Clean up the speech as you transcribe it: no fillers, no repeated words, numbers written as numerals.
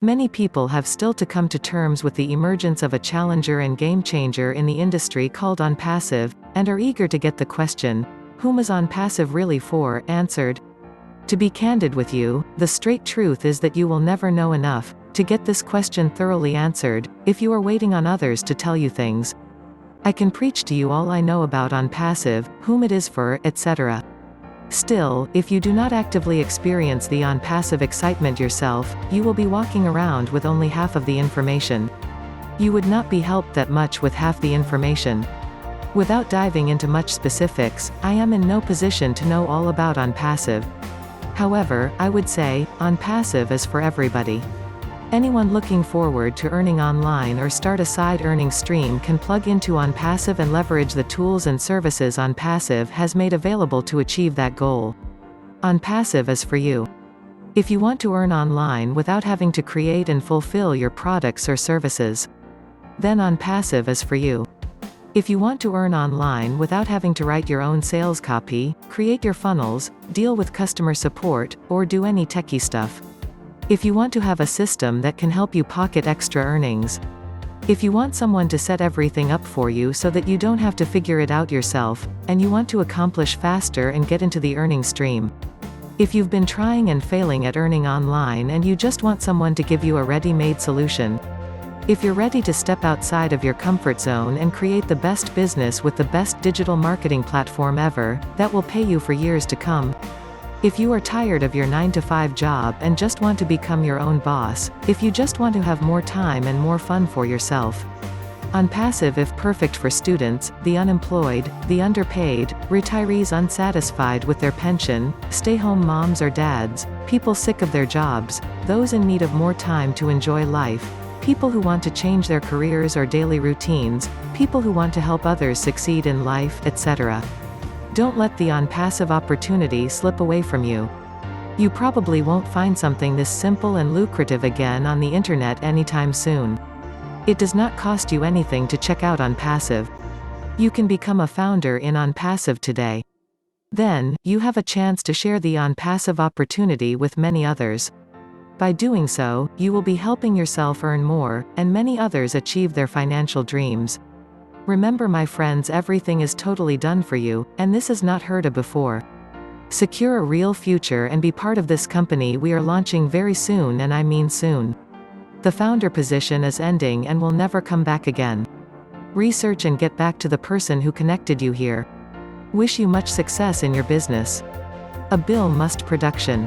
Many people have still to come to terms with the emergence of a challenger and game changer in the industry called Onpassive, and are eager to get the question, "Whom is Onpassive really for?" answered. To be candid with you, the straight truth is that you will never know enough to get this question thoroughly answered, if you are waiting on others to tell you things. I can preach to you all I know about Onpassive, whom it is for, etc. Still, if you do not actively experience the Onpassive excitement yourself, you will be walking around with only half of the information. You would not be helped that much with half the information. Without diving into much specifics, I am in no position to know all about Onpassive. However, I would say, Onpassive is for everybody. Anyone looking forward to earning online or start a side earning stream can plug into Onpassive and leverage the tools and services Onpassive has made available to achieve that goal. Onpassive is for you. If you want to earn online without having to create and fulfill your products or services, then Onpassive is for you. If you want to earn online without having to write your own sales copy, create your funnels, deal with customer support, or do any techie stuff. If you want to have a system that can help you pocket extra earnings. If you want someone to set everything up for you so that you don't have to figure it out yourself, and you want to accomplish faster and get into the earning stream. If you've been trying and failing at earning online and you just want someone to give you a ready-made solution. If you're ready to step outside of your comfort zone and create the best business with the best digital marketing platform ever, that will pay you for years to come. If you are tired of your 9-to-5 job and just want to become your own boss, if you just want to have more time and more fun for yourself. Onpassive is perfect for students, the unemployed, the underpaid, retirees unsatisfied with their pension, stay-home moms or dads, people sick of their jobs, those in need of more time to enjoy life, people who want to change their careers or daily routines, people who want to help others succeed in life, etc. Don't let the Onpassive opportunity slip away from you. You probably won't find something this simple and lucrative again on the internet anytime soon. It does not cost you anything to check out Onpassive. You can become a founder in Onpassive today. Then, you have a chance to share the Onpassive opportunity with many others. By doing so, you will be helping yourself earn more, and many others achieve their financial dreams. Remember, my friends, everything is totally done for you, and this is not heard of before. Secure a real future and be part of this company we are launching very soon, and I mean soon. The founder position is ending and will never come back again. Research and get back to the person who connected you here. Wish you much success in your business. A Bill Must production.